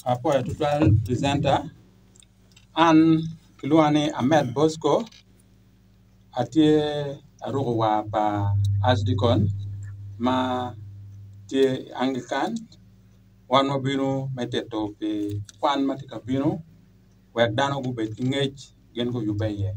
Apo tutual presenter an Kiluani Ahmed Bosco atie arugo wa pa Asdicon ma tie Anglican wan mabino meteto pe kwan matika bino wek dano gubet ngech gen go yubaye.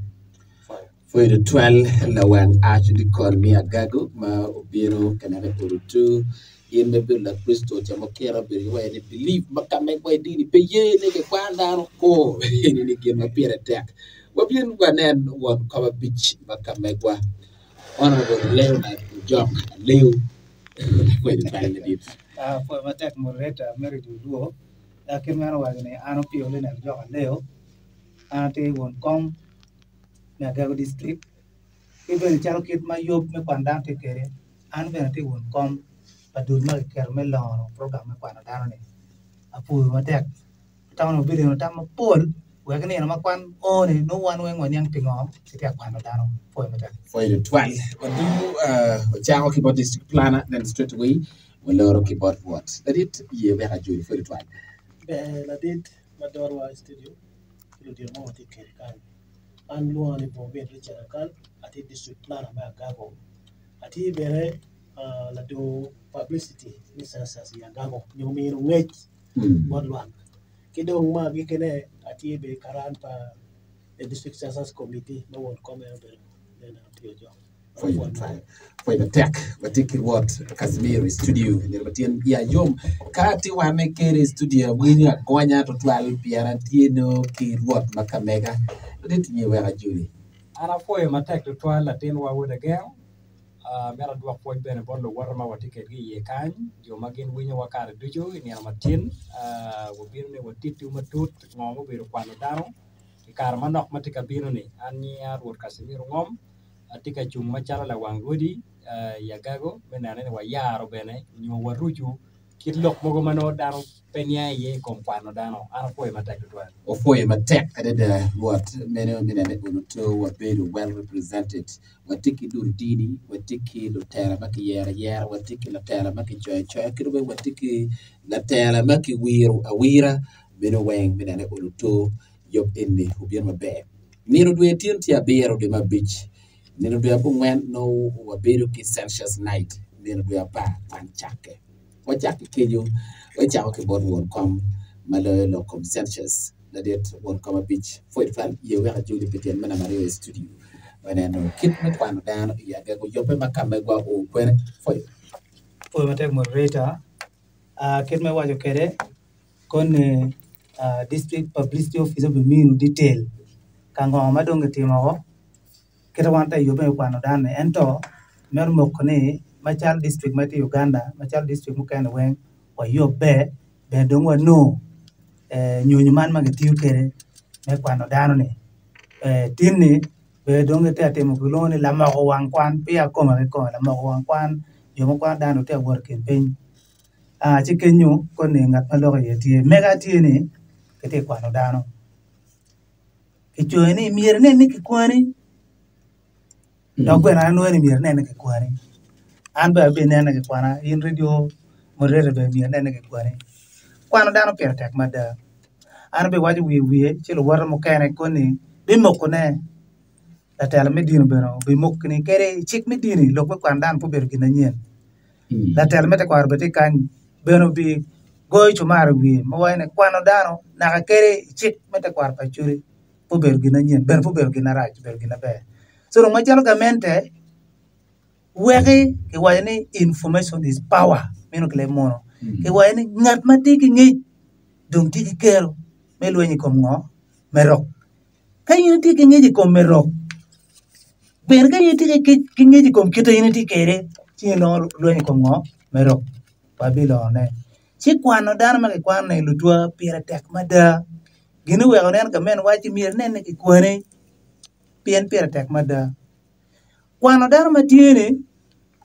For the 12 lawan Archdeacon Mia Gago ma obiro kanane urutu in the bill of Christo Jamokera be where they believe makame kwa dini pe ye ne ke kwanda ko ni ke mapira attack wabien wanen won cover beach makame kwa honorable Leonard Jok Leo for the time did for matek moderator Mary Duduo lakin ngano wagene ano pio le na Jok Leo ate won kom na Gago district even chalo kit ma yob me kwanda te kere an be ate won kom padul ma ker me lono program me kwanda dano ne apu matek tawno video tam pol wagene na makwan one no one when yang tingo te kwanda dano for matek for the 12 but do chao about district planner then straight away we'll look about what that it ye we ha joy for the 12 la dit madorwa studio lo dir mo te ker kan an luani bombe richard kan ati district planner ma gago ati bere la do publicity ni sasa ya gago nyomiru ngech bodwan kidong ma gikene ati be karan pa the district census committee no one come over then appeal job for the tech batiki what Casimiro studio ni batien ya yom kati wa mekere studio winya kwanya to 12 piarantino ki what makamega nditinye wa juri ana foi matek to 12 latin wa wuda gel mera dwa foi bene bollo warma watike gi ye kan jo magen winya wakare dujo ni amatin wo birne watiti umatut ngomo biro kwano daro ikar manok matika biro ni ani arwor Casimiro ngom atika chung machala la wangodi ya gago benane wa yaro bene nyo waruju kitlok mogo mano daro penya ye komkwano dano ana foi matek to 12 o foi matek adeda what mene unuto wa beru well represented watiki durdini watiki lutera maki yera watiki lutera maki choy kirbe watiki lutera maki wiru awira beno weng benane unuto yob enne ubien mabe niro duetin tia bero de mabich nino dua bungwen no waberu ki census night nino dua ba panchake wachake kejo wachao ke bod won kom malo kom census na det won kom beach for fan ye wa juli peten mana mario studio wana no kit na kwano dano ya ga go yope makame gwa o kwen for matek moderator kit me wajo kere kon district publicity officer be minu detail kango madonge timo kita wanta yobe kwano dane ento mer mokne machal district mati Uganda machal district mukane wen wa yobe be dongwa no nyonyo man magetiu kere me kwano dano ne tinni be donge te atemo kulone la mako wang kwan pia koma ko la mako wang kwan yo mo kwan dano te work pen chikenyu kone ngat malogo yetie mega tiene kete kwano dano kichoni mirne ni kikwani Dogwe na anwere mir nene ke kwani. Anbe be nene ke kwana in radio moderator be mir nene ke kwani. Kwano dano per tek mada. Anbe waji wiye chilo war mo kene koni bi mokone. La tele medino beno bi mokni kere chik medini lokwe kwan dan po ber gina nyen. La tele mete kwar beti kan beno bi goy chumar wiye mo wayne kwano dano na kere chik mete kwar pa churi po ber gina nyen ben po ber gina rach ber gina be. So no machalo gamente wege ke wayne information is power meno kle mono ke wayne ngat matiki ngi dong tiki kero melweni kom ngo merok kayin tiki ngi kom merok ber kayin tiki ngi kom kita yin tiki kere ti no lweni kom ngo merok Babylon chi kwano dan ma ke kwano lutwa pira tek mada ginu wego nen ka men wachi mir nen ke kwane pien pira tek mada kwano dar matiene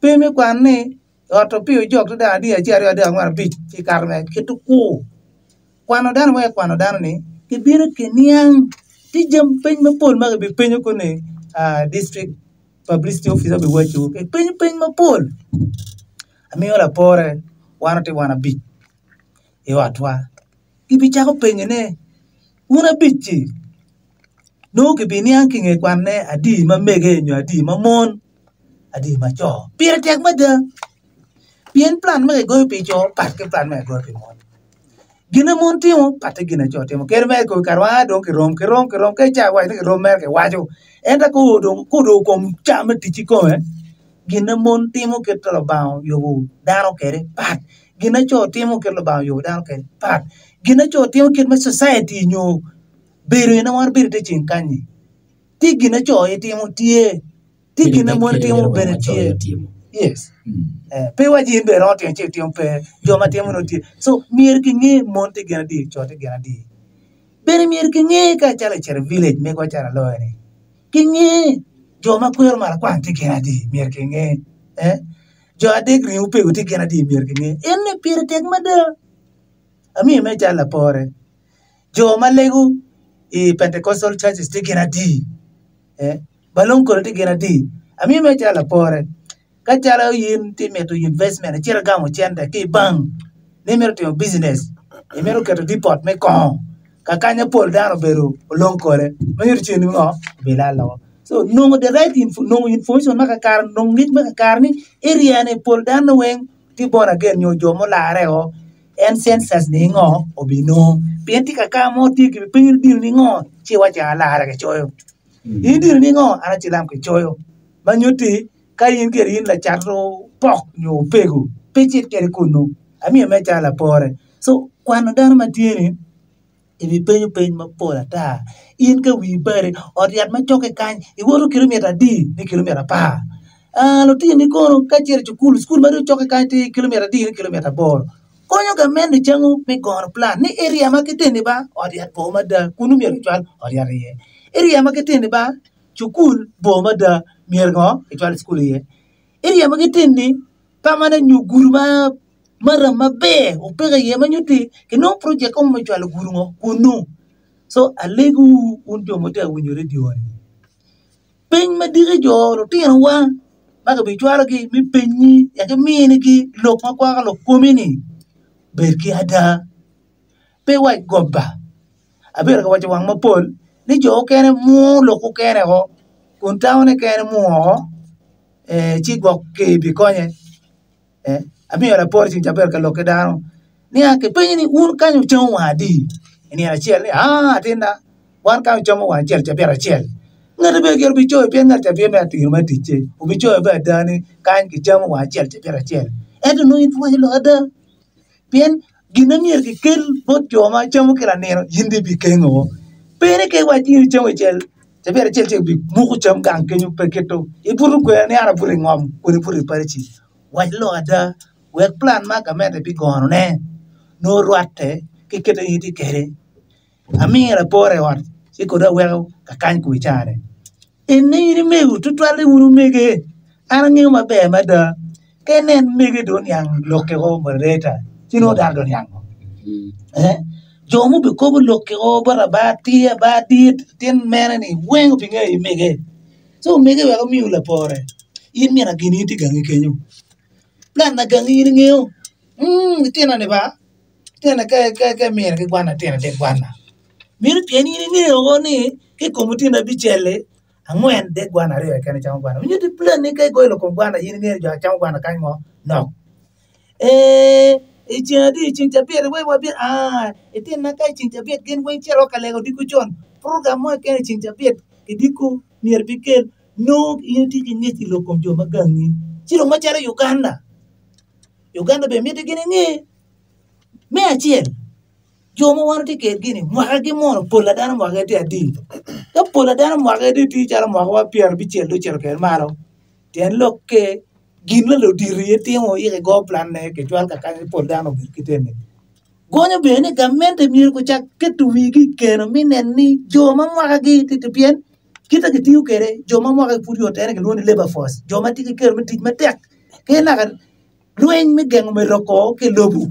peme kwanne oto pio jok to da dia chiari ada ngwar bich chi karme kitu ku kwano dar we kwano dar ni ke biro ke niang ti jam pen me pol ma be penyo ko ne district publicity officer be wacho ke penyo ma pol ami ora pore wana bit e watwa gibi chako penye ne una bichi no gibi ni anking e kwane adi ma mege nyo adi ma mon adi ma cho pira tek ma da bien plan ma go pi cho pat ke plan ma go pi mon gina mon timo pat gina cho timo ker me ko karwa don ke rom ke cha wa ke rom mer ke wa jo enda ko do kom cha ma ti chi ko gina mon timo ke to ba yo daro kere pat gina cho timo ke lo ba yo daro kere pat gina cho timo ke ma society nyo bere na war bere te chin kanyi ti gina cho e timo tie ti gina mon timo bere tie yes pe wa jin be ro te che timo pe jo ma timo no tie so mier ke nge mon te gina di cho te gina di bere mier ke nge ka chala chere village me ko chala lo ni ke nge jo ma kuer mara kwa te gina di mier ke nge jo ade gri u pe te gina di mier ke nge en pir tek ma da ami me chala pore jo ma legu e Pentecostal churches te gina di balon ko te gina di ami me chala pore ka chala yin ti meto investment chira gamo chende ke bang ne mero to business e mero ke to deport me ko ka kanya pol daro beru lon ko re me yir chini ngo be la lo so no the right no information maka kar no ngit maka kar ni area ne pol dano wen ti bona gen nyo jo mo la re o en census ni ngo obino pienti ka mo ti ki pin dir ni ngo chi wa ja la ra ke choyo yi dir ni ngo ara chi lam ke choyo ba nyuti ka yin ke rin la charro pok nyo pegu pechit ke kuno ami me cha la pore so kwano dan ma tieni e bi penyo ma pola ta in ka wi bare or yat ma choke kan I woro kilometer di ni kilometer pa lo ti ni kono ka cher school ma do choke kan ti kilometer di ni kilometer bor konyo ga men changu pe gor plan ni area ma kiteni ba or yat po ma da kunu mi ritual or yat ye area ma kiteni ba chukul bo ma da mier ngo ritual school ye area ma kiteni pa mana nyu guruma mara mabe opega ye manyuti ke no project ko mo chwal gurungo kunu so alegu unjo mo ta wunyo radio ni pen ma dire jo lo tin wa ba ga bi chwal ki mi penyi ya ke mi ni ki lo ma kwa lo komini ber ki ada pe wa gobba aber ga wa wang ma pol ni jo kene mu lo ku kene ho kun taone kene mu ho chi go ke bi konye ami ora porti jaber ka lo ke dano ni ake penyi ni un kanyo chomo wadi ni a chiel atinda wan kanyo chomo wa chiel jaber chiel ngare be ger bi choy pe ngare jaber me atir ma tiche u bi choy be dani kan ki chomo wa chiel jaber chiel edo no info lo ada pien ginamier ke kel bot joma chomo kila nero yindi bi kengo pere ke wa ti chomo chiel jaber chiel bi mu ko chom gang kenyu peketo e buru ko ne ara buru ngom ko ni buru parchi wa lo ada work plan ma ka mede bi gono ne no ruate ke kete yiti kere amira pore war si ko da wego ka kan ku chare en ne ri megu to twale unu mege ana ngi ma be ma da kenen mege don yang loke go moreta sino dar don yang jomu be ko loke go bara ba ti tin mena ni wengo bi ngai mege so mege wego mi ula pore in mi na gini ti gangi kenyu plan na gangi ni ngeo tena ne ba tena ka mier ke gwana tena de gwana mir pieni ni ngeo ni ke komuti na bichele angwen de gwana re ka ne chama gwana ni de plan ni ke goilo ko gwana yin ngeo ja chama gwana kan mo no jadi cinta biar we wa biar tena ka cinta biar gen we chero ka lego diku chon program mo ke cinta biar ke diku mier bikel no yin ti ni ti lo kom jo magangi chiro ma chara Uganda be mete gini ni me achiel jomo wan ti ker gini mwaga gi mono pola dana mwaga ti adi ka pola dana mwaga ti chara mwaga wa pier bi chelo chero ker maro ten lokke gin lo diri ti mo ye go plan ne ke chwal ka kan pola dana bir kitene gonyo be ne gamente mir ko chak ketu wigi keno minen ni joma mwaga gi ti pien kita ke tiu kere joma mwaga purio tere ke loni labor force joma ti ker mi ti matek ke na kan Lueng mi geng mi roko ke lobu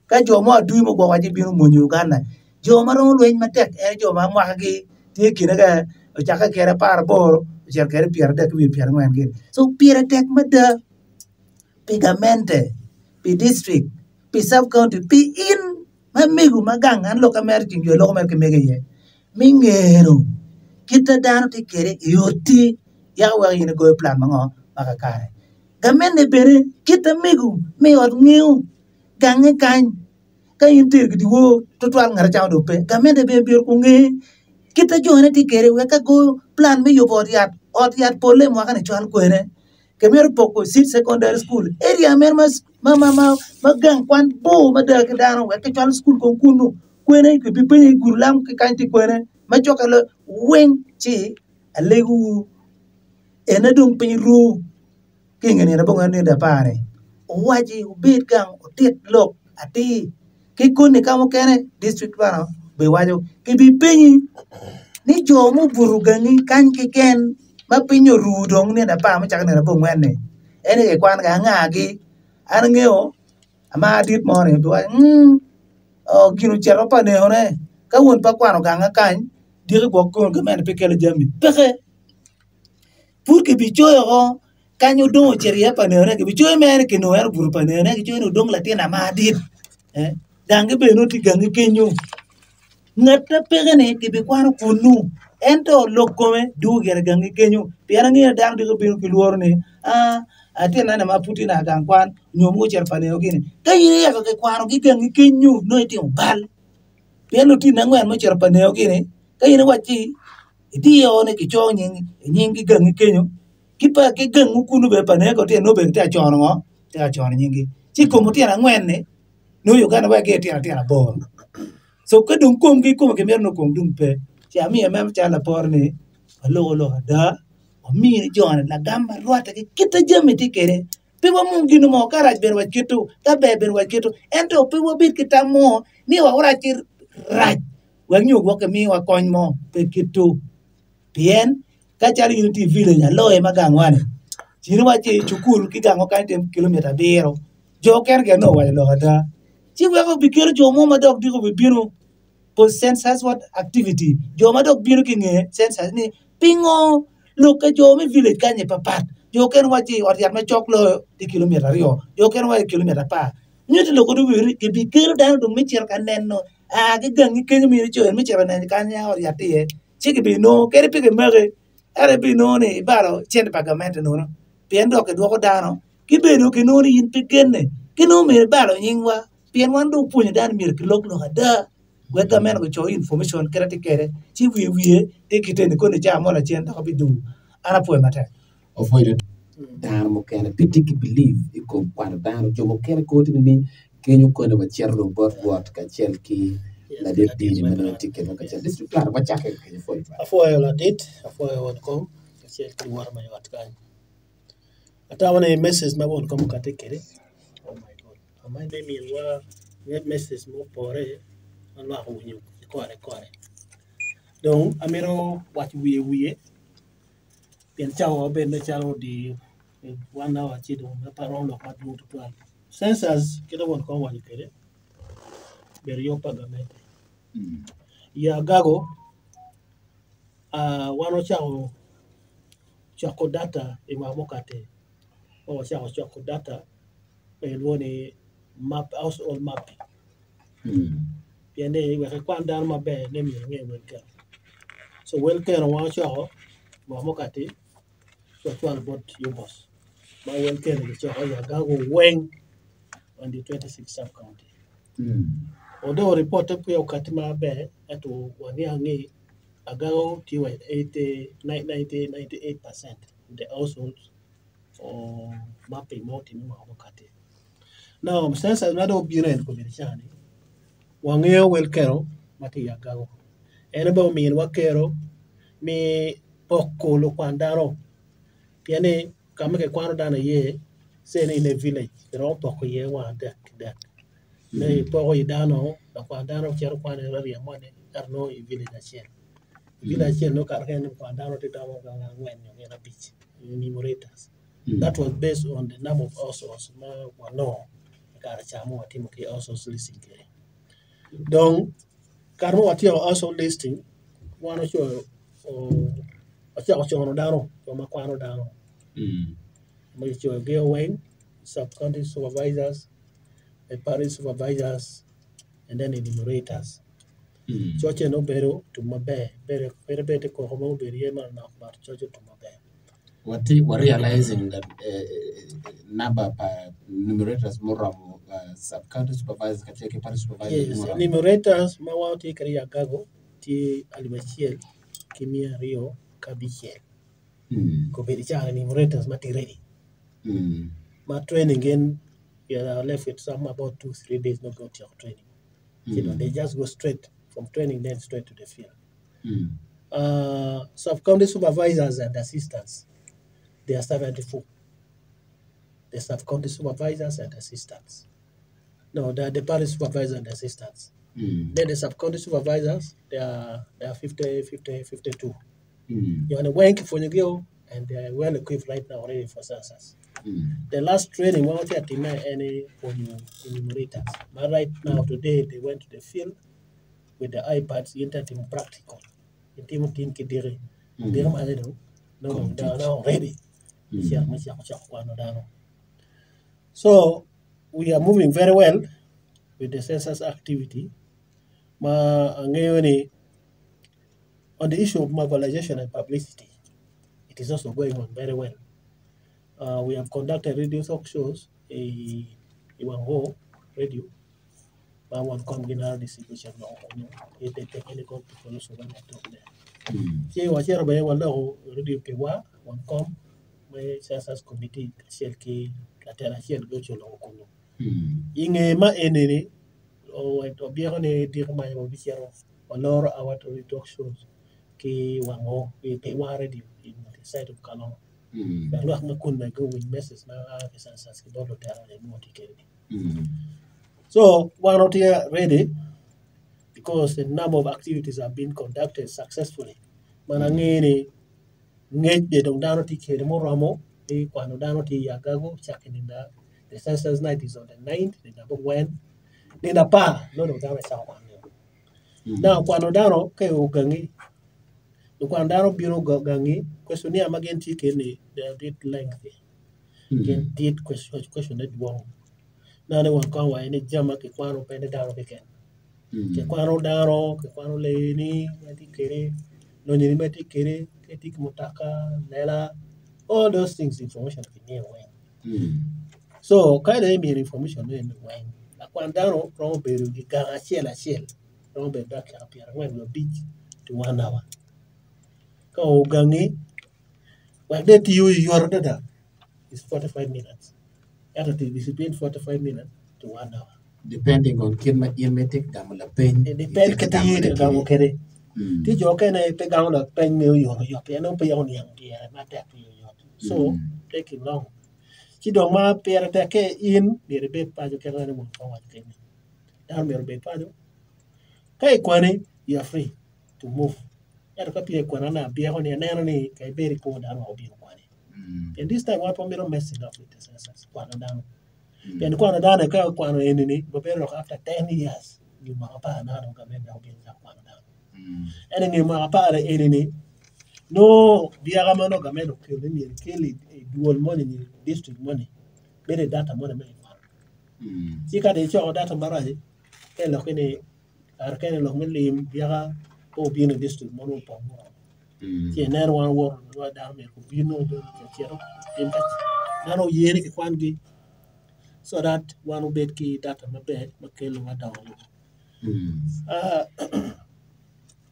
ka joma adu mo gwa ji binu mo Uganda joma ro lueng matek joma ma gi ti kina ga chaka kere par bor cher kere pier de wi pier ngwen gi so pier tek mada pigamente pi district pi sub county pi in ma megu magang an lo kamer tinjo lo kamer kemege ye mingero kita dano ti kere yoti ya wa yin go plan mango maka kare gamende bere kita megu me od ngiu gange kan ka intir gidi wo to twal ngar chaw do pe gamende be bir ku ngi kita jone ti kere we ka go plan me yo odiat pole mo kan chwal ko ene kemer poko sit secondary school area mer ma gang kwan bo ma de ka dano we ka chwal school kon kunu ko ene ko bi pe gurlam ka kan ti ko ene ma chokalo wen chi alegu ena dung pin ru kingene na bonga ne da pare waji ubit gang otit lok ati ki kuni kamo kene district bana be wajo ki bi pinyi ni jomu burugani kan ki ken ma pinyo rudong ne da pa ma chak ne na bonga ne ene ke kwan ga ngagi an ngeo ama dit mo ne do o ginu chero pa ne ore ka won pa kwano ga ngakan dire go ko ga men pe kele jami peke pour que bi choyo kanyo dongo cheria pa ne ore ke bi choyo men ke no er buru pa ne ne ke choyo dong la tena ma dit dange be no ti gange kenyo ngata pege ne ke be kwano kunu ento lokome du gere gange kenyo piara ngi dang de be ko luor ne atena na maputi na gang kwan nyomu cher pa ne ogini kayire ya ke kwano gi gange kenyo no ti bal piano ti na ngwan mo cher pa ne ogini kayire wachi ti yo ne ke cho nyingi gange kenyo kipa ke gangu kunu be pa ne ko ti no be ta chono ngo ta chono nyingi chi ko mo ti na ngwen ne no yo kana wa ke tia bor so ka dum kom ki kom ke mer no kom dum pe ti ami em cha la por ni lo da o mi ni jona la gamba rota ke kita jami ti kere pe wa mun ginu mo kara ber wa kitu ta be ber wa kitu ento pe wa bit kita mo ni wa ora ti raj wa nyu wa ke mi wa kon mo pe kitu pien ka chari unity village a lo e magangwane chini wa chi chukuru ki gango kan tem kilomita biro jo ker ke no wa lo da chi we ko bikero jo mo ma dog diko bibiro po census what activity jo ma dog biro ki nge census ni pingo lo ka jo mi village kan ye papat jo ker wa chi or yat ma chok lo di kilomita rio jo ker wa kilomita pa nyuti lo ko du wiri ke bikero dan do mi cher kan nen no ke gangi ke mi ri jo mi cher nen kan ya or yat ye chi ke bi no ke pe ke mere are bi no ni baro chen pagamento no pien do ke do ko dano ki be no ke no ni yin pe kenne ke no me baro nyingwa pien wan do punya dan mir ke lok no da we ga men ko cho information kerati kere chi wi te kitene ko ne ja mo la chen to bi du ana po mata avoid dan mo kene pitiki believe iko kwar dan jo mo kene ko ni kenyu ko ne ba cherlo bot bot ka chel ki la de di ni mena ticket ka chel district plan ba chake ke foi afo la dit afo won ko chel ki war ma wat kan ata wana message ma won ko ka te kere oh my god amai be mi wa net message mo pore an wa ko nyu kore donc amero wat wiye bien chao ben de chao di 1 hour chi do na paron lo ma du to census kida won ko wa kere ber yo pagamento ya gago wano chako data e ma mokate o chako data e woni map house all map piende we ka kwanda ma be ne mi nge welker so welker wa chako ma mokate so twal bot yo boss ma welker ni chako ya gago wen on the 26 sub county although report up yo katima be eto wani ange agago tiwa 98% the households or mapping moti ni mawakati now since another biren ko birchani wangeo welkero mati agago enebo min wakero mi pokolo kwandaro piane kama ke kwano dana ye sene in a village ro poko ye wa dak ne poko idano da kwandaro chero kwane rari amone arno I village achel village no karken kwandaro titamo ganga ngwen yo na pitch enumerators that was based on the number of households ma wano kar chamo watimo ke households listing kere donc karmo watio household listing wano cho chono dano to makwano dano mo cho ge wen sub county supervisors the parish supervisors, and then enumerators. Church no bero to mabe, bere bete ko homo beri man na bar church to mabe. What we're realizing that number numerators more sub-county supervisors can take a parish supervisor. Yes, enumerators mawati kari agago ti alibachiel kimia rio kabichiel. Ko beri cha enumerators mati ready. My training again, yeah, I left with some about 2-3 days not got your training. You know, they just go straight from training then straight to the field. Sub-county supervisors and assistants, they are 74. The sub-county supervisors and assistants. No, they are the parish supervisors and assistants. Then the sub-county supervisors, they are 52. You're on a work for you, and they are well equipped right now already for census. The last training, we won't get any enumerators. But right now, today, they went to the field with the iPads, team practical. The team kidiri. They are now ready. So, we are moving very well with the census activity. On the issue of mobilization and publicity, it is also going on very well. We have conducted radio talk shows, Iwango radio, but one communal distribution now, the technical people also when I talk there. Here was here by one radio Pewa, one my census committee, Shelki, Katera Shell, Gocho Lokono. Inge ma enemy, or Obione, dear my Obichero, or Laura, our talk shows, Ki Wango, Pewa radio in the side of Kalon. Go with messages now. So one out here ready because the number of activities have been conducted successfully. Manangini ngej de dong dano ti kere mo ramo e kwano dano ti yagago checking in the census night is on the 9th. The number when ni na pa no dano sa now kwano dano kay ugangi kwano dano biro gangi questionnaire magenti kene the date lengthy. Can date question that wrong. Now they want to any jama ke kwano pende dano again. Ke kwano dano, ke kwano leni, meti kere, no ni meti kere, ketik mutaka, lela, all those things information can near when. So kind of mean information in when. La kwano dano from beru di gara shell, from be back up here when we beach to 1 hour. Ko gangi well, that your data is 45 minutes. Attitude is between 45 minutes to 1 hour. Depending on Kirma Irmetic, Gamula Pen. It depends on Gamu Kere. Did you can pay down a pen mill your piano pay on young dear, not that for you. So take it long. She don't mind pair attack in the bed padu can animal forward. Down your bed padu. Kay Quani, you are free to move. At a copy of Quanana, be on your nanny, I very cold down or be one. And this time, what I'm messing up with the census, Quanadano. And Quanadana, Quano enemy, but after 10 years, you Mapa and Adam come in now being Quanadano. And in Mapa, the enemy, no, Biaramano Gameno kill it, dual money, district money, better data money. You got a show data barrage, and look in a Arcane Longlim, Biara, or being a district mono. She never one word down there. You know the Nano Yerik Quangi so that one will bed key data my bed, Makelo down.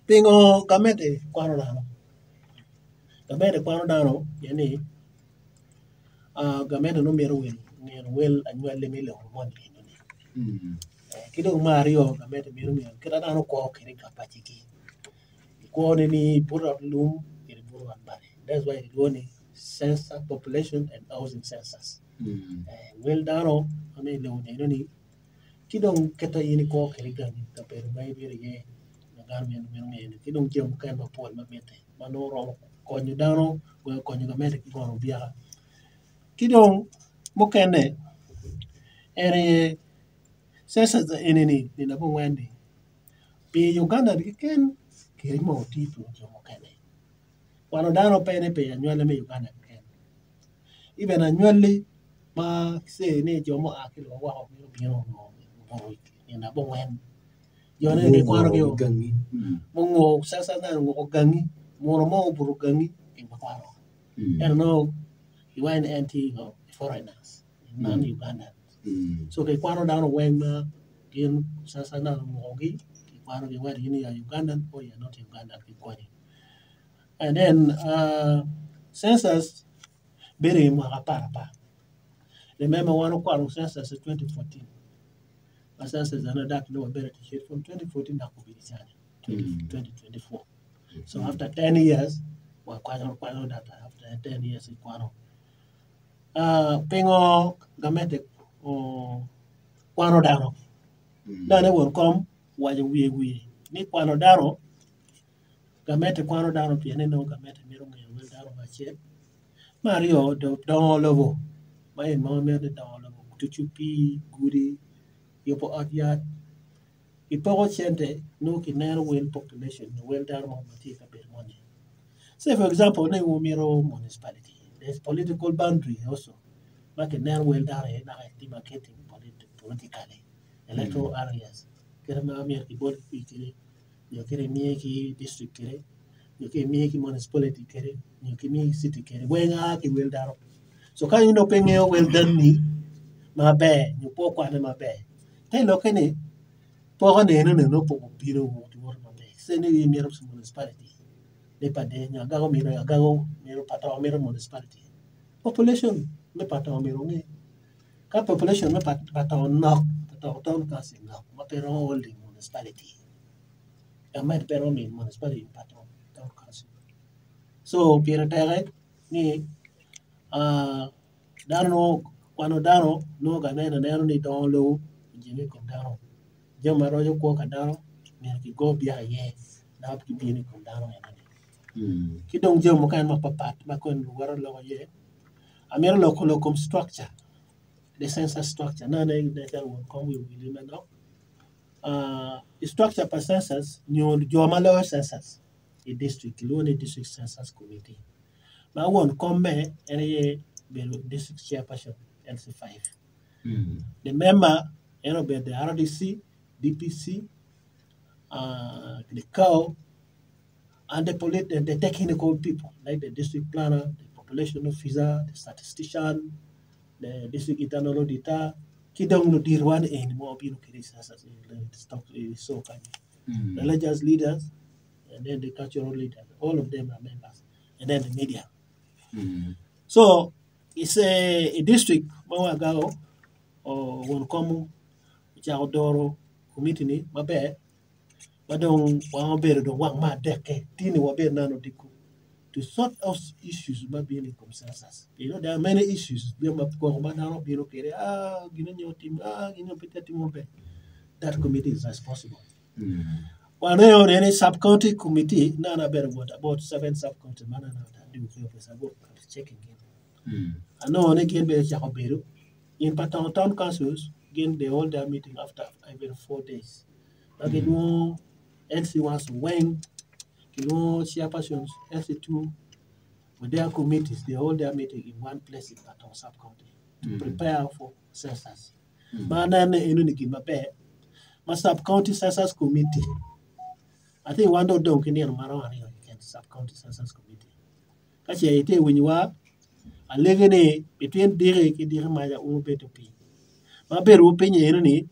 Pingo Gamete Quanodano. Gamete Quanodano, Yenny Gamete no mere will, near well and well the mill of money. Kido Mario Gamete Mirum, Kiradano Cork, Kapachiki. Coordinate put up loom in Buruan Bari. That's why it's only census population and housing census. Well done, I mean, no, they don't need. Kidong Keta Unico, Kerigan, the Peruvian, the Garmin, Kidong Jim Kamba Paul Mamete, Manoro, Conudano, well, Conugamatic Gorobia. Kidong Mokane, area census the enemy in the Wendy. Be Uganda again. Kirimo tipu Jomokane. Quanodano pene pay annually Uganda can. Even annually, ma se ne jomo akil wa wa mi biro no ni na bo wen yo ne ke kwano ke gangi mo ngo sasa na ngo gangi mo mo buru gangi in kwano and no you went anti foreigners non Uganda so ke kwano down wen na in sasa na ngo gi ke kwano ke wari ni ya Ugandan or you not Ugandan ke kwani and then census bere mo para pa remember one kwano census 2014 census another no better to from 2014 na kubiri sana 2024 so after 10 years wa kwano data after 10 years kwano pengo gamete kwano daro dane won kom waje wiye ni kwano daro gamete kwano daro tiene no gamete miro ngi wel daro bache mario do lobo mai mo me do lobo tuchupi guri yopo adyat ipogo chente no kinero well population well daro mo mati ka ber money say for example na umiro municipality there's political boundary also like a well daro na demarcating politically electoral areas kera ma mi ki bol ki yo kere mi ki district kere yo kere mi ki municipality kere yo ki mi city kere wenga ki well daro so kan you know penge well done ni ma be you po kwa na ma be te lo kene po ne no po biro mo to ma be se ne mi ro municipality le pa de nya ga go miro patro miro municipality population me patro miro ni ka population me patro no patro town kasi no ma pero holding municipality ya ma pero mi municipality patro town kasi so pira tere ni dano quando dano no ga ne ni don lo jini ko dano jama rojo ko ka dano mi ki go bia ye na ki bi ni ko dano ya ne ki dong jamo kan ma papat ma kon waro lo ye amir local structure the census structure na ne that will come we will know the structure per census nyo joma lo census a district lo ne district census committee ma won come any district chairperson LC5 the member be the RDC DPC the COW and the technical people like the district planner, the population officer, the statistician, the district internal auditor, kidong no dirwan and more people so the religious leaders and then the cultural leaders, all of them are members, and then the media. So it's a district mawagao or one common Chaudoro committee ni mabe badong wang beru do wang ma deke tini wabe nano diku to sort out issues ma being consensus. You know there are many issues. There ma ko ma nano biro kere gina nyo team gina pita team be. That committee is responsible. One any sub-county committee nana better what about 7 sub-county mana na do office about checking in. I know on again be Jacoberu in Patong town councils again they hold their meeting after every 4 days. Like you know LC1 when you know chairpersons LC2 with their committees they hold their meeting in one place in Patong sub-county to prepare for census. Mana na inu ni kimabe ma sub-county census committee. I think one of them can hear Marawani again sub-county census committee. Kachi ite when you are a legene between dire ki dire maya ube to pi. Ma beru penye ni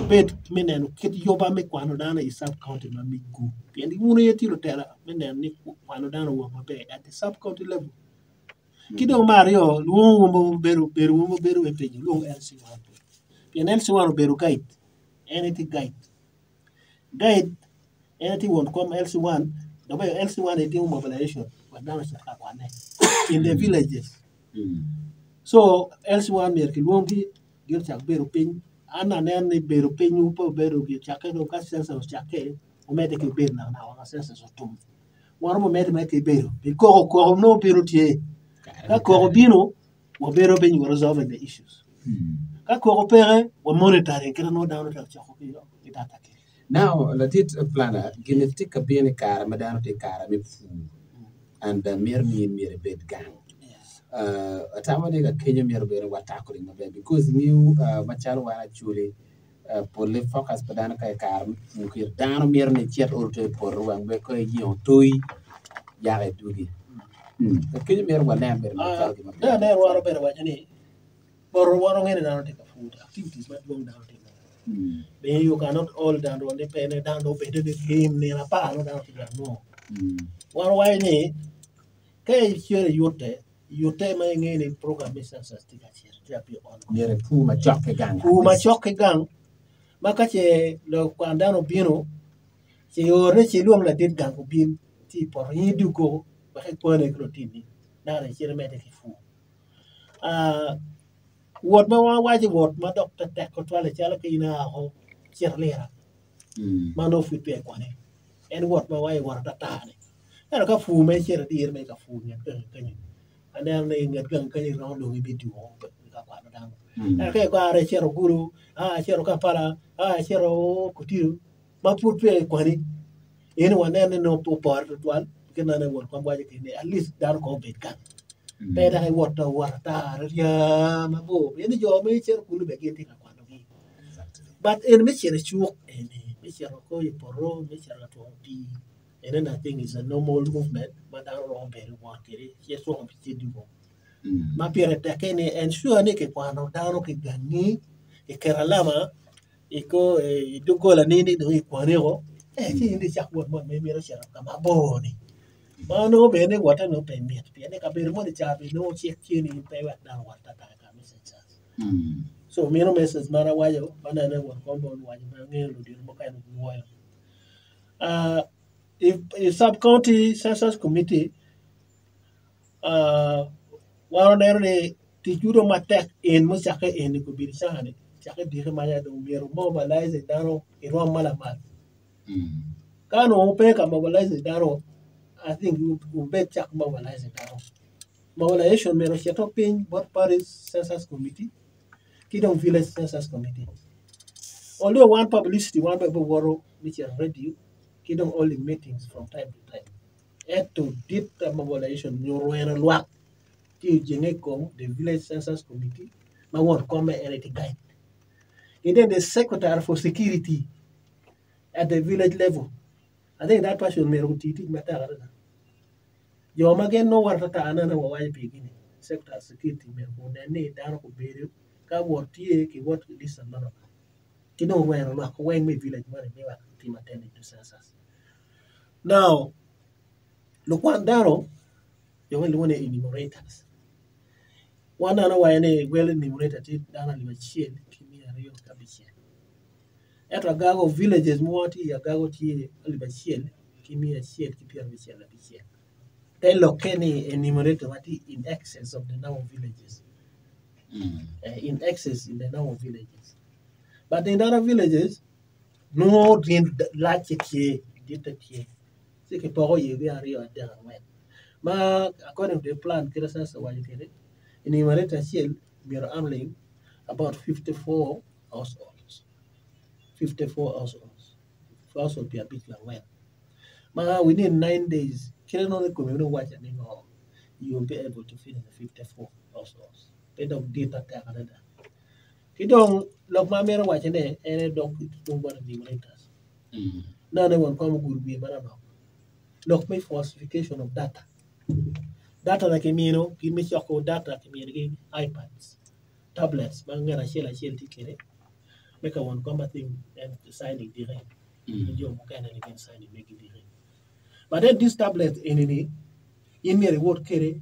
bet menen kit yoba me kwano dana is sub-county ma migu. Piendi munu yeti rotela menen ni kwano dana wa mabe at the sub-county level. Kido Mario luongo beru e penye luongo LC1. Pien LC1 beru guide. Anything guide. Guide anything won't come LC1. The way LC1 is doing mobilization in the villages. So LC1 merki luongi gil chak beru pin ana nene beru pin upo beru gil chake no kasi sensa os chake umete ki beru na wana sensa os tum. Wana mo mete beru. Ko no beru tie. Ka ko bino wo beru ben you resolve the issues. Ka ko pere wo monitoring kira no down to chako ki data ke. Now, latit planner, genetic being a car, madame te car, me fu, and the mere bed gang. Yes. atama de Kenya mero bero watakuri mabe because new machal wa actually polle focus padana kai kar mukir dano mero ne chet orto por wang be ko yi on toy ya ga dugi Kenya mero wa na mero machal ki mabe na waro bere wajani bor waro ngene na take food activities but going down take be you cannot all down on the pen down do better the game ne na pa no down take no waro wa ni kay chere yote ma ngene programme census tika chere ya bi on mero pu ma chokke gang kuma chokke gang maka che lo kwandano bino che yore che luom la dit gang bin ti por yi du ko ba ke pone krotini na re chere mete ki fu wot ma wa je wot ma doctor tek ko twale chala ke ina ho cher lera ma no fit pe ko ne en wot ma wa war ta ta ne era ka fu me cher dir me ka fu ne ke ni ane ne ngat gang ke ni ro lo bi du ho ka kwa no dang era ke ko are cher guru cher ka pala cher kutiru ma pur pe ko ni en wa ne no po por twal ke na ne wot ko wa je ni at least dar ko be kan pe da wot to war ta ya ma bo ni jo me cher kulu be gen ti ka kwa no bi but en me cher chu en me cher ko ye poro me cher to bi and I think it's a normal movement but I don't know very well kere yes so bi di bo ma pere ta ke ni en sure ni ke kwa no da no ke gani e keralama e ko do go la ni do i kwa ni go ti ndi chak wot mo me ro cher ka ma bo ni ma no be ne wata no pe miet pe ne ka be mo ni cha be no chek chi ni pe wa da wata ta ka mi se cha so me no message mara wa yo bana ne won ko mo wa ma nge lu di mo ka no wo yo if sub-county census committee waro ne ti juro matek en mo chake en ko bir chane chake dire maya do mero mobilize daro iro mala mal kano pe ka mobilize daro I think you bet chak mobilize daro mobilization mero cheto pin both parties census committee kidong village census committee although one publicity one people waro which are radio kidong all the meetings from time to time and to did the mobilization nyoro luak ti jenge kom the village census committee ma won come and guide and then the secretary for security at the village level I think that person may titi mata yo magen no warta ta anana wa wai pigini secretary security me ko ne daro ko bere ka wortie ki what this another ki no wen luak wen me village mare me wa ti attending to census now look one daro yo one enumerators one ana wa ne well enumerator ti dana li chiel kimi ariyo kabiche eto gago villages muoti ya gago ti li chiel kimi chiel ki pier bichiel bichiel they locate enumerator wati in excess of the number of villages in excess in the number of villages but in other villages no din like tie dite c'est que poro ye bi ariyo da wen ma according to the plan kira sasa wajikere enumerator chiel mir amling about 54 households 54 households household be a bit like when ma within 9 days kira no the community watch and you will be able to finish the 54 households they don't data ta kada kidong lok ma mero watch ne ene dog to one enumerators na ne won ko gur bi mana no look me falsification of data like mino give me choko data community iPads tablets mangara shela tikere make a one combat thing and signing direct you can again sign it make it direct but then this tablet in me reward kere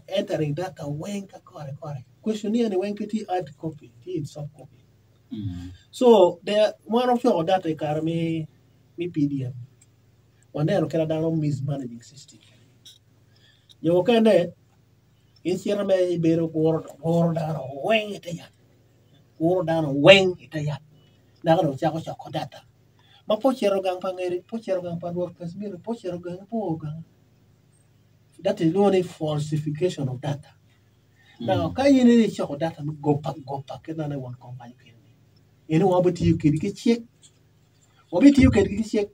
entering data when correct questionnaire and when kiti hard copy in soft copy so there one of your data karmi me PDF wanero kera dano mismanaging system yo kende in sierra me ibero gor dano wen itaya na ko chako data ma po chero gang pangere po chero gang padwar kasmir po chero gang po gang that is only falsification of data now can you need chako data go back na one company kene ene wabati you kidi check wabati you kidi check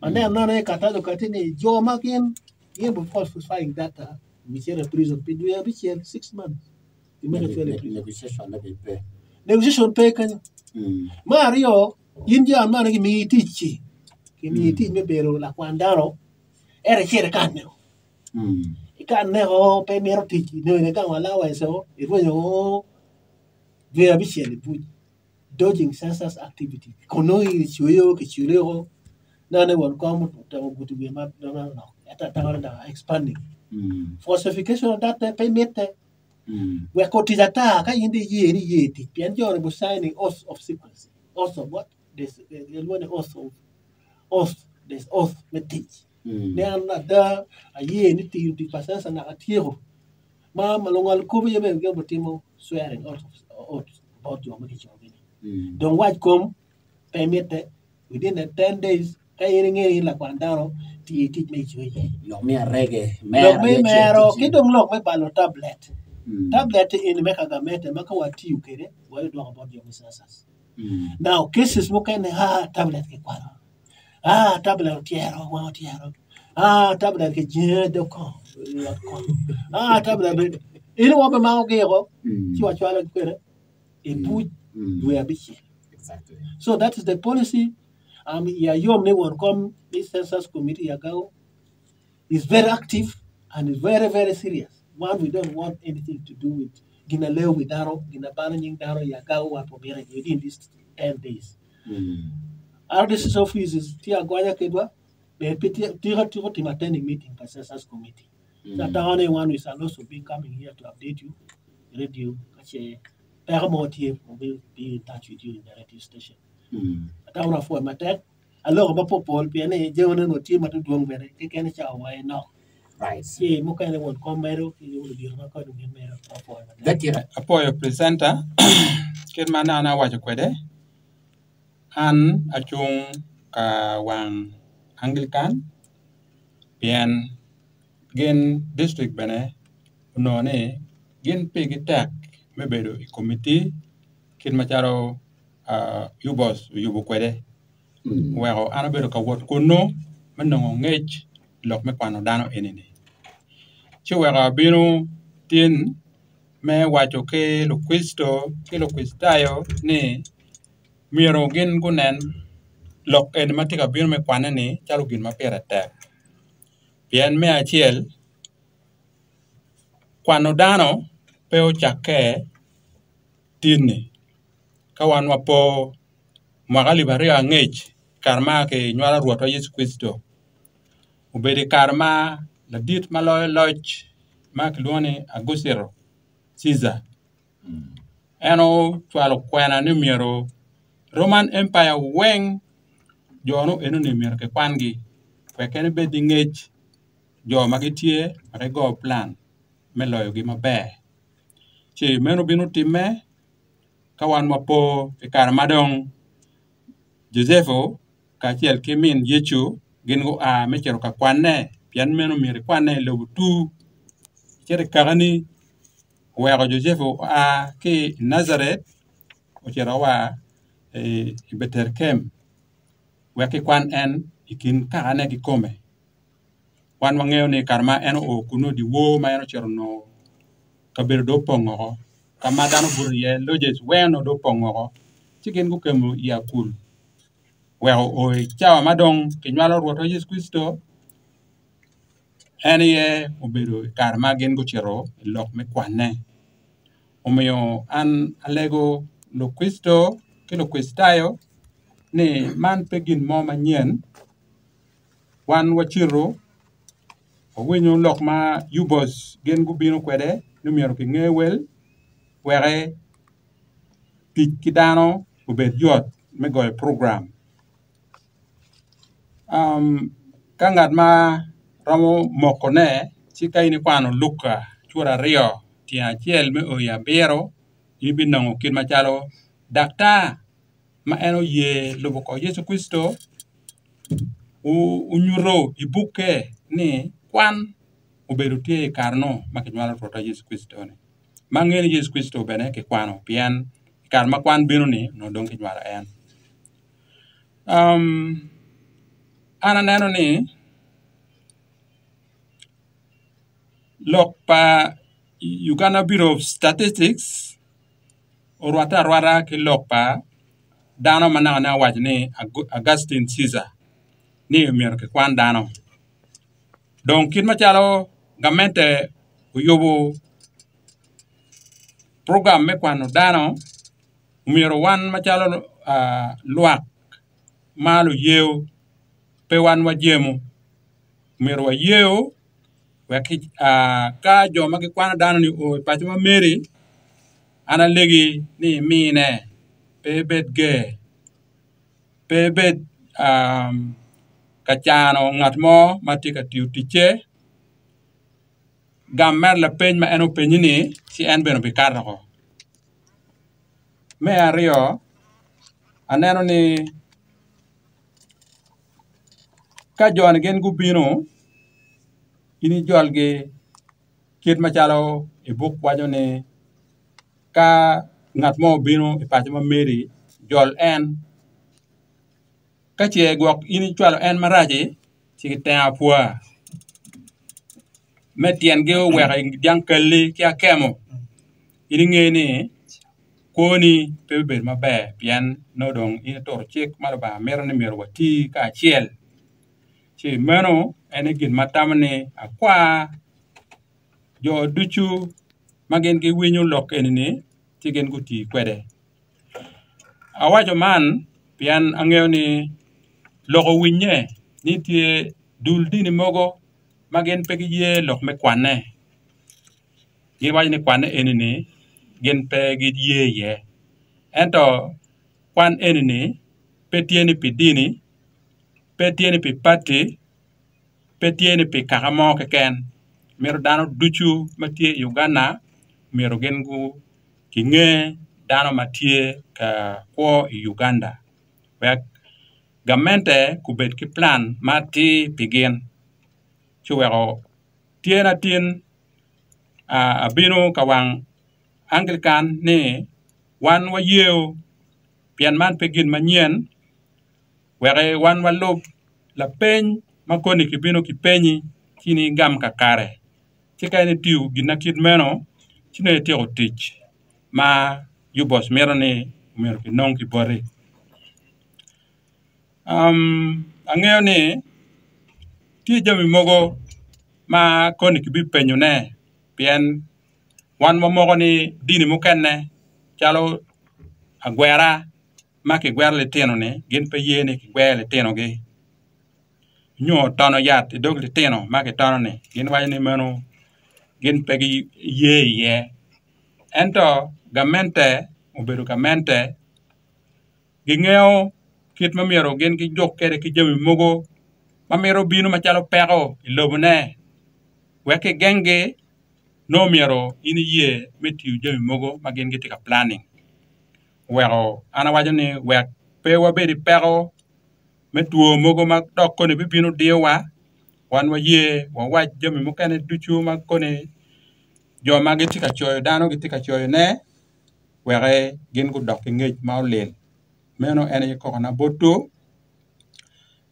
and then none katalo katini jo makin you falsifying data Michelle prison pay do ya 6 months. Imene fele prison. Negotiation na be. Negotiation pay kan. Mario India man ki mi tichi. Ki mi tichi me bero la kwandaro era chere kan ne. Ikan ne ho pe mero tichi ne kan wala wa so irwo yo via Michelle pu dodging census activity. Kono i chuyo ki chuyo na ne won come to go be map no. At expanding. Falsification of that payment. Where cotizata ka indi ye ti pian jore bu signing oath of secrecy. Oath of what? This one oath. This oath metic. Then da a ye ni ti passes na atiro. Ma malongal ko be be go timo swearing oath about your marriage. Don't watch come payment within the 10 days ka yiri la kwandaro ti me chwe. Lo mi arege Mero kidong lok me balo tablet. Tablet in meka gamete maka wati ukere why do about your census. Now cases mo kan tablet ke kwaro. Tablet tiero wa tiero. Tablet ke jedo ko. Tablet ino wa ma o gero ti wa chwala kwere e pu we abichi. Exactly. So that is the policy. Yom ne won come this census committee yagao is very active and is very, very serious. One, we don't want anything to do with Gina Leo with Daro, Gina Balaning Daro, Yagao, and Pomera within these 10 days. Our district office is Tiaguaya Kedwa, the team attending meeting by census committee. That only one is also be coming here to update you, radio, Paramount here will be in touch with you in the radio station. At our for my tech, a lot of people, Piane, Jonan, or Tim at the Dwang, they can chow away now. Right. See, Mokane won't come mero, you will be recording him mero. Apoyo presenter, Kid Manana Wajakwede, An Achung Ka Wang Anglican, Pian Gen District Bene, Unone, Gen Pig Attack, Mebedo, committee, Kid Macharo, Ubos, Ubukwede, where Anabero Kawat Kuno, Manong Age, Lock Mepano Dano Enini. Chiwara Bino, Tin, Me Wachoke, Loquisto, Kiloquistayo, Ne, Miro Gin Gunen, Lock Edmatica Bino Mequanani, Chalugin Mapera Tag. Pian Me Achiel, Quanodano, Peo Chake, Tini, Kawan Wapo, Magali Barria Ngage, Karma ke Nuara Ruata Yes Quisto. Ubedi Karma, la dit Maloy Lodge, Mark Luane, Agusero, Caesar. Eno, Tualo Quana Numero, Roman Empire Weng, Jono eno numero ke Kwangi, Kwekene Bedding Age, Jo Magitie, Rego Plan, Meloyo Gima Bear. Che Meno Binu Time, Kawan Wapo, Karmadong, Josepho, Kachiel Kimin Yechu, Gingo a Mechero Kakwane, Pian Meno Mirikwane Lobu 2, Chere Karani, where Josepho a Ke Nazareth, Ocherawa, Better Kem, where Kwan en, Ikin Karane Kikome. One Wangeo Karma en o Kuno di Wo, Mayano Cherono, Kabirdo Pongo, Kamadano Burie, Loges, Weno do Pongo, Chicken Gukemu Yakul. Where o Chawa Madong, Kinyalo Roto Yes Christo, Any Obedo, Karma Genguchero, Lock Mekwane. Omeo an alego Loquisto, Kiloquistayo, ne man pegin moma nyen, wan wachiro, o winyo lock ma Ubos gen gubino kwede, numero ki ngewel, were kidano ubed yot megoy program. Kangat ma ramo mokone, chika ini kwano luka, chura rio, tia chiel me oya bero, ibi nango kin machalo, dakta, ma eno ye luboko Yesu Kristo, unyuro ibuke ni kwan ubedo tie karno makinwala rota Yesu Kristo ne. Mangeni Yesu Kristo bene ke kwano pian karma kwan bino ni no don kinwala en. Ana neno ni lok pa Uganda Bureau of Statistics rwata ki lok pa dano manana waj ni Augustine Caesar ni mier ke kwan dano donc kit machalo gamente uyobo program me kwano dano miero wan machalo luak malu yeo pe wan wajemo miero wa yeo waki ka joma ki kwana dano ni o pachima meri ana legi ni mine pebet ge pebet kachano ngat mo matika tiu tiche gamer la peny ma eno penyi ni si en beno bikar ko me ario aneno ni ka jon gen gubino ini jol ge kit machalo e buk wajo ni ka ngat mo bino e pachima meri jol en ka che gwok ini chwalo en maraji chi ten apua metien ge wera jang kelli kya kemo ini ngeni koni pebe mabe pian no dong ini tor chik marba mer ni mer wati ka chiel chi meno ene gin matamne akwa jo duchu magen ge winyo lok enini tigen guti kwede awajo man pian angeo ni logo winye ni tie dul dini mogo magen pegi ye lok me kwane ye waj ni kwane enini gen pegi ye ento kwan enini petieni pi dini petieni pi pati petieni pi kakamo keken mero dano duchu matie Uganda mero gen gu kinge dano matie ka kwa Uganda wek gamente kubet ki plan mati pigin chuwero tiena tien abino kawang Anglican ni wan wa yeo pian man pigin manyen were wan wa lob la peny makoni kibino kipenyi kini gam kakare chika ni tiu ginakid meno chine tiyo tich ma yubos mero ni mero ki nong ki bori angeo ni ti jami mogo ma koni kibi penyo ne pian wan mogo ni dini mukenne chalo agwera ma ki gwer le tino ni gin pe yene ki gwer le tino gi nyo tono yat dog le tino ma ki tono ni gin waj ni meno gin pe gi ye ento gamente uberu gamente gingeo kit mamiero gen ki jok kede ki jami mogo mamiro bino machalo peko ilobune weke genge no miero ini ye metiu jami mogo magen gi tika planning wero ana wajo ni wek pe wabedi peko metuo mogo ma dok kone bibino diwa wan wa ye wa waj jami mokene duchu ma kone jo ma gi tika choyo dano gi tika choyo ne were gen gu dok ngej ma olel meno ene ko na boto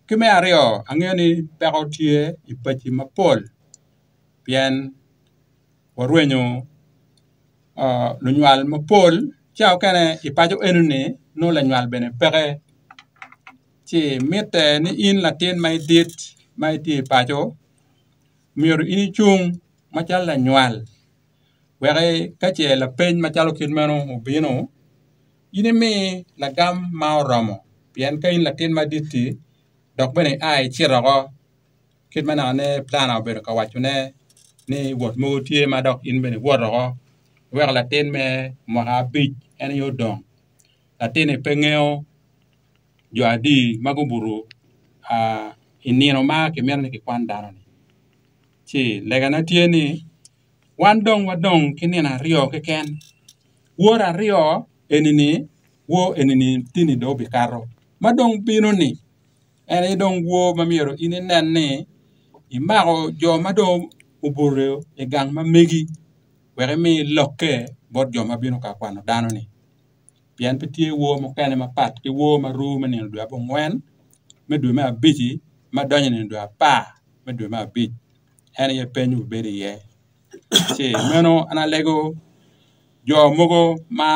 kime ario angeo ni peko tie ipachi mapol pian warwenyo lunyal mapol chao kene ipacho enune no la nyal bene peke chi mite ni in latin mai dit mai ti pacho miero ini chung machal la nyal were kache la peny machalo kidmeno ubino ini mi la gam ma oromo pian ka in latin ma diti dok bene ai chiroko kidmana ne plana obedo ka wachune ni wot mo tie ma dok in bene woroko wer latin me moha bich en yodong latin e pengeo jo adi maguburu inino ma ke merne ki kwan dano ni chi lega na tie ni wadong kinina rio keken wora rio enini wo enini tini do bikaro madong pino ni ene dong wo mamiero ini nen ni imago jo madong ubure e gang mamegi were mi lokke bot jo mabino ka kwano dano ni pian petie wo mo kene mapat ki wo maru mani do abo ngwen medu ma biji madonye ni do pa medu ma bij ene ye penyu beri ye che meno ana lego jo mogo ma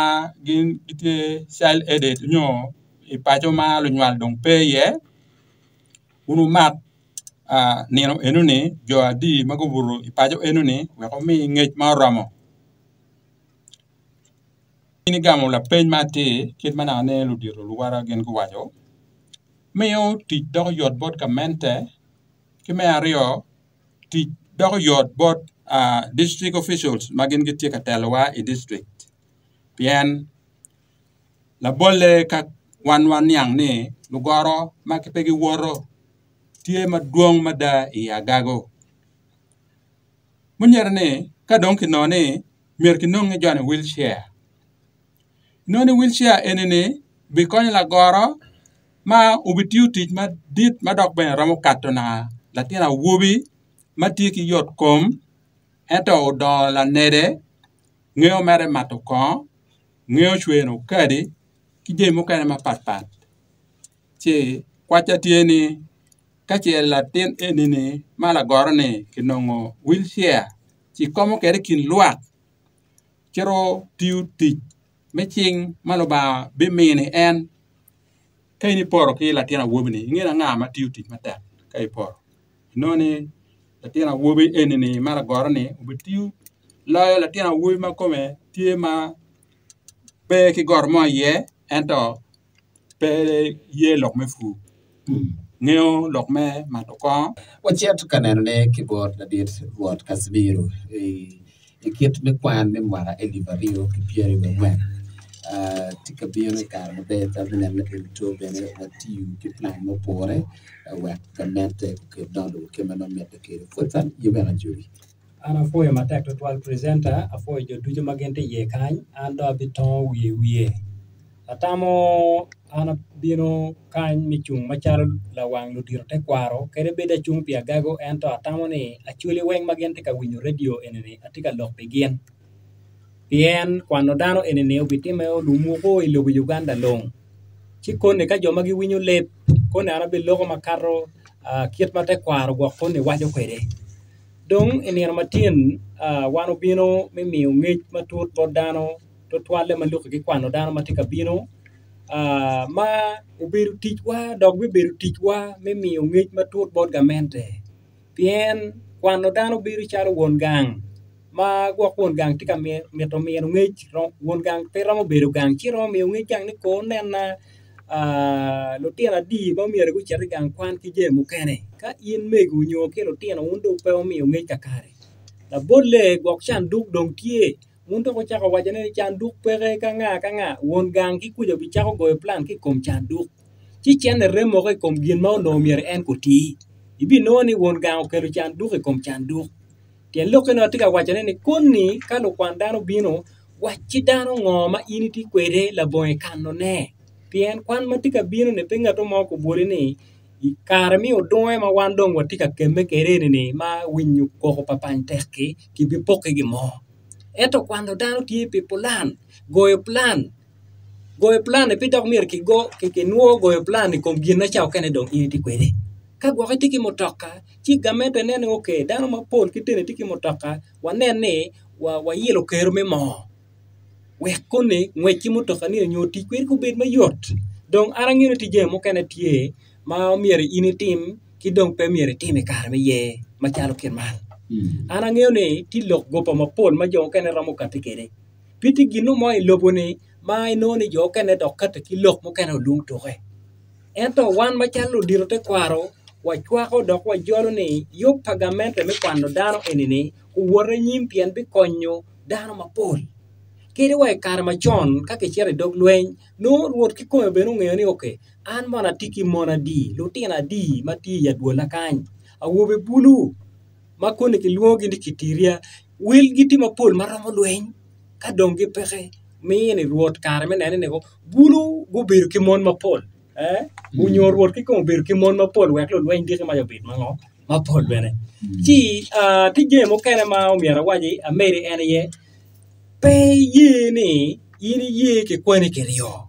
gin ite sal edit nyo ipacho ma lo nyal dong pe ye unu mat nino enuni jo adi maguburu ipacho enuni we ko mi ngej ma ramo ini gamo la pen mate kit mana ne lu diro lu wara gen ko wajo meyo ti dog yot bot ka mente ki me ario ti dog yot bot district officials magin gitie ka telwa i district bien la bolle ka wan yang ni lugoro ma ke pegi woro tie maduong mada i agago munyer ne ka donki no ne mer ki nong jone wheelchair noni wheelchair enene bi konya la goro ma ubitiu tich ma dit ma dok ben ramo katona latina wubi ma tiki yot kom ento do la nede ngeo mere matoko ngeo chweno kadi kije mo kana ma pat che kwacha tieni kache latin enene mala gorne kinongo wheelchair chi komo kere kin luak chero tiu tich meching maloba bimini en kaini poro ki latina wobni ngena ngama tiu tich mata kai poro noni latina wobi enene mala gorne ubitiu la latina wobi makome tie ma pe ki gormo ye ento pe ye lok me fu ngeo lok me matoko wachet kanene kibor na dit ruot Casimiro kit me kwan me mara elivario ki pieri we wen tikabino kar mo be ta benen le to bene atiu ki plan mo pore we kamente ke dondo ke mano mete ke futan yebena juri ana foye matek to twal presenter afoye jo dujo magente ye kany ando biton wiye atamo ana bino kany michung machal la wang lu dir te kwaro kere beda chung pia gago ento atamo ni achuli weng magente ka winyo radio enene atika lok begin pien kwano dano enene obitime o lumuko ilobu Uganda long chikone ka joma gi winyo lep kone ana bi logo makaro kiet mate kwaro gwa kone wajo kwede dong enir matin wano bino mimiyo ngej matut bodano to twale maluko ki kwano dano matika bino ma ubiru tichwa dog bibiru tichwa mimiyo ngej matut bod gamente pien kwano dano biru charo won gang ma gwak won gang tika mieto mieno ngej won gang pero mo biru gang chiro miyo ngej gang ni ko nena lotiana di ba miere ku chari gang kwan ki je mukene ka in megu nyo ke lotiana undo pe miyo ngej kakare la bolle gwak chan duk dong tie mundo ko chako wajane ni chan duk pere ka nga won gang ki kujo bi chako go plan ki kom chan duk chi chen remo ko kom gin ma no mier en ko ti ibi no ni won gang ko lu chan duk kom chan duk tien lo keno tika wajane ni konni ka lo kwan dano bino wachi dano ngoma initi kwere la boy kanno ne pien kwan matika bino ne pinga to mo ko bore ni karmi odoe ma wandong watika kembe kere ni ma winyu ko papan teki ki bi poke gi mo eto cuando dano tie pe goyo plan e pidok mir ki go ki nuo goyo plan ni kom gina chao kene dong initi kwede ka gwa tiki motoka chi gamete nene okay dano ma pol kitene tiki motoka wanene wa yelo kero me mo we kone ngwechi motoka ni nyoti kwede ku bed mayot dong arangino tije mo kene tie ma miere initim ki dong pe miere time kar me ye machalo kirmal ana ngeo ne ti lok gopa mapol ma jo kene ramo kate kere piti gino mo ilobo ne ma ino ne jo kene dok kate ki lok mo kene lung toke ento wan machalo dirote kwaro wa chwako dok wa jolo ne yo pagamente me kwano dano enene uwore nyim pien bi konyo dano mapol kere wa kar machon kake chere dog lweny no ruot ki koyo beno ngeo ni okay an mona tiki mona di lutina di mati ya duola kany awobe bulu makone ki luogi ni kitiria wil giti mapol maromo lweny ka dongi peke mini ruot kare menene nego bulu go beru ki mon mapol unyor ruot ki ko beru ki mon mapol wek lo lweny dike ma jobit mango mapol bene chi tije mo kene ma omiera waji ameri ene ye pe ye ni yini ye ke kwene kiriyo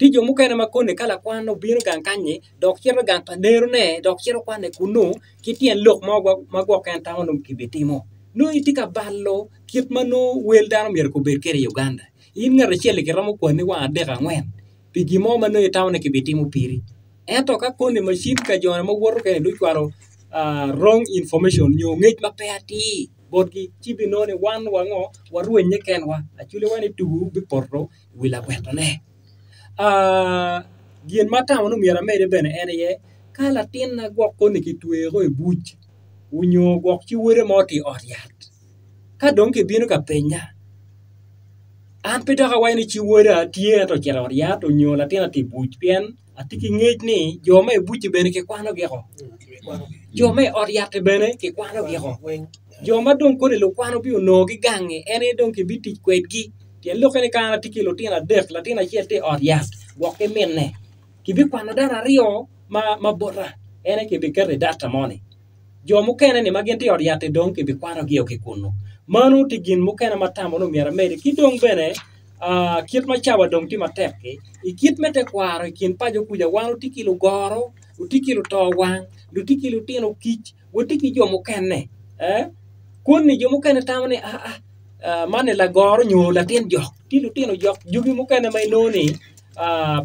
tijo mo kene makone kala kwano biro gang kanye dok chiro gang pandero ne dok chiro kwane kuno kitien lok magwa kan tawo no kibetimo no itika ballo kit mano wel dano mier ko ber kere Uganda in ngara chele ke ramo kwani wa adeka ngwen pigi mo mano itawne ke bitimu piri eto ka kone machine ka jona mo woro ke du kwaro wrong information nyo ngej mapeati bodgi chibi none wan wango waruwe nyeken wa achule wani tugu bi porro wila wetone gien mata no miera mede bene ene ye kala tin na gok kone ki tuego e buch unyo gok chi wore moti oriat ka donke bino ka penya an pita ka wani chi wore atie to chera oriat unyo la tin ati buch pien atiki ngej ni joma e buch bene ke kwano geko joma e oriat bene ke kwano geko joma don kone lo kwano bi no gi gange ene don ke biti kwetgi tien lo kene kana tikilo tina def la tina chiete oriat gok e menne kibi kwano dara rio ma bora ene ke bi kare data money jomo kene ni magenti oriate don ke bi kwano gi oke kuno manu tigin mo kene matamo no miera mede kidong bene kit machawa dong ti mateke ikit mete kwaro kin pajo kuja wanu tikilo goro utikilo to wang utikilo tino kich utiki jomo kene kunni jomo kene tamane mane la goro nyo la tin jok tino jok jugi mo kene mai noni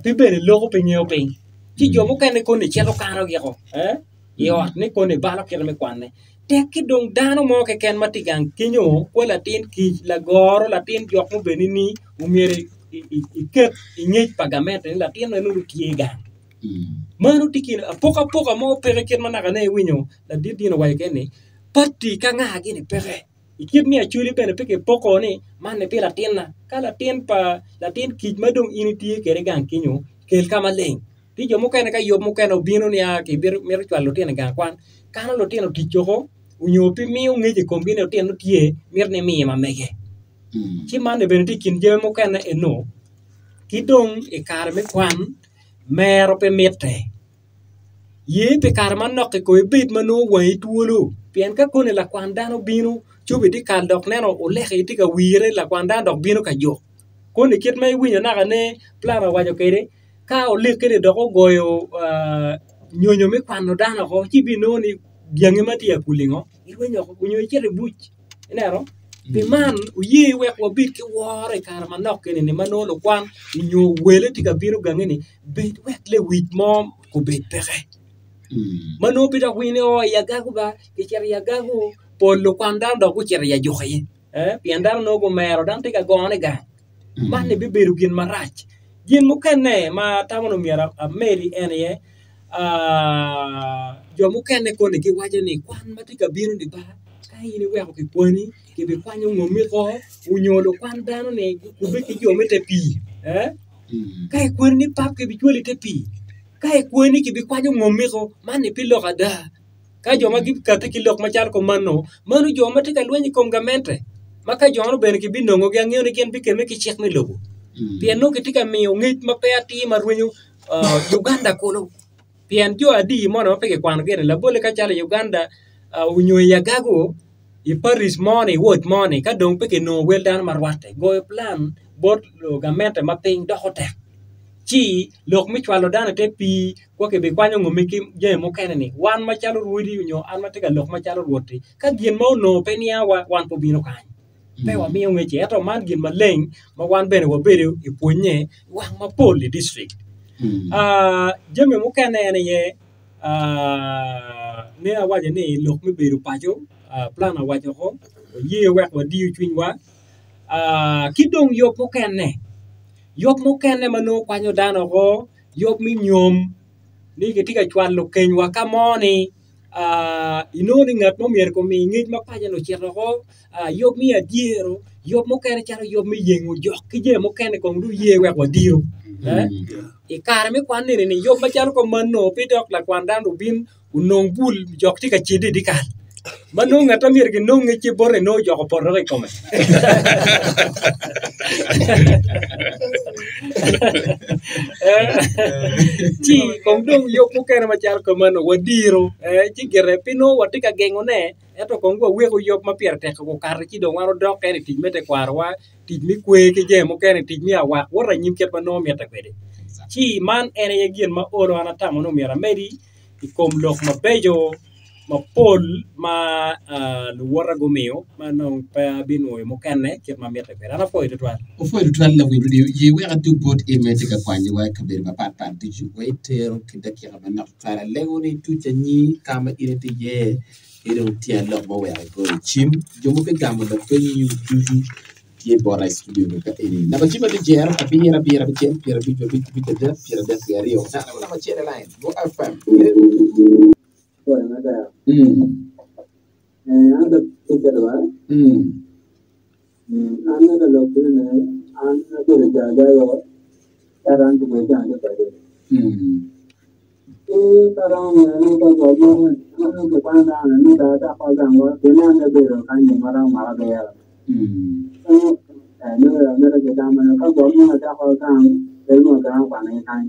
pibere logo penyeo piny chi jomo kene kone chelo karo giko yo ne kone balo kene me kwane teki dong dano mo ke ken matigang kinyo ko latin ki la goro latin jok mo benini umiere iket inyej pagamente ni latin no nuru kiega manu tikin poka mo pere ken manaka ne winyo la dino wa kene pati ka nga gini pere ikit ni achuli bene peke poko ni mane pila tinna kala tin pa latin kij madong initi kere gang kinyo kel kama leng ti jomo kene ka yob mo kene obino ni ke bir mer chwalo tin gang kwan kana lo tin tichoko unyo pi mi ngeje kombine tin tie mir ne mi ma mege chi mane bene tikin je mo kene eno kidong e kar me kwan mero pe mete ye pe kar man nok ko bit mano wai tuolo pien ka kone la kwan dano bino chubi di kal dok neno uleke iti ka wire la kwan dano dok bino ka jo kone kit mai winyo naka ne plana wajo kere ka uleke kene doko goyo nyonyo me kwan no dano ko chibi no ni biange mati ya kulingo iwenyo ko kunyo chere buch enero pe man uye wek wabit ke wore kar manok kene ni manolo kwan unyo wele tika bino gangeni bet wek le wit mom ko bet pere mano pita wine o yagagu ba ke cher yagagu polo kwanda do ku cher ya joxe piandar no go mero dan tika gone ga manne be beru gin marach gin mu kenne ma tamono miera meri ene jo mu kenne ko ne ki waje ni kwan matika binu di ba kai ni we ko ki poni ke be kwanyo ngomi ko unyolo kwanda no ne ku be ki jo mete pi kai kwan ni pap ke bi joli te pi kai kweni ki bi kwanyo ngomiko mane pilo kada ka joma gi kate ki lok machal ko manu joma tika lwenyi kongamente maka joma ben ki binongo gi ang'eyo ni ken bi keme ki chek me logo pien no kitika miyo ng'ich mapeati marwenyo Uganda kuno pien jo adi mono mapeke kwan gene la bole ka chale Uganda unyo yagago i Paris money worth money ka dong peke no wel dan marwate go plan bot gamente maping dohote chi lok mi chwalo dana te pi ko ke be kwanyo ngome ki je mo kene ni wan ma chalo ruidi nyo an ma te ka lok ma chalo ruoti ka gien mo no pe nia wan po bino kan pe wa mi ngeche eto man gien ma leng ma wan bene wo bere i ponye wan ma poli district jeme mo kene ene ye ne awaje ne lok mi beru pajo plan awaje ko ye wek wa di chwinwa kidong yo mo kene yop mo kene mano kwanyo dano ko yop mi nyom ni ketika chwalo kenywa kamoni inoni ngat mo mier ko mi ngej mapaja no chero ko yop mi adiero yop mo kene charo yop mi yengo jok kije mo kene ko ndu yewe ko diro e kar mi kwan ni yop ma charo ko mano pidok la kwan dano bin unong bul jok tika chidi dikal mano ngata mier ke no ngeche bore no joko porro ke kome chi kongdong yok mo kene machal kamano wadiro chi gere pino watika gengo ne eto kongwa wego yok mapier tek ko kar chi do waro dok kene tij mete kwarwa tij mi kwe ke je mo kene tij mi awa wora nyim ket mano meta kwede chi man ene ye gien ma oro anatamo no miera medi ikom lok mabejo ma pol ma luora gomeo ma non pa bino mo kanne ke ma meta per ana foi to o foi to la wi ye we atu bot e mete ka kwani wa ka ber ba pat di ju we tero ki da ki ba na fara legoni tu ni kama ire te ye ire ti ala mo we go chim jo mo ke gam da ko ni ju ti bora studio ka ini na ba chima de jer a pira bi chen pira bi de ya rio na ma chere line go fm ada kejarwa ada lokune ada jaga yo taran tu jaga tadi tarang ni to gomo no ko panda no da ta pa jang wa tena ne be ro kan ni marang mara be ya no ke da ma ka gomo ta pa kan el mo ka pa ne kan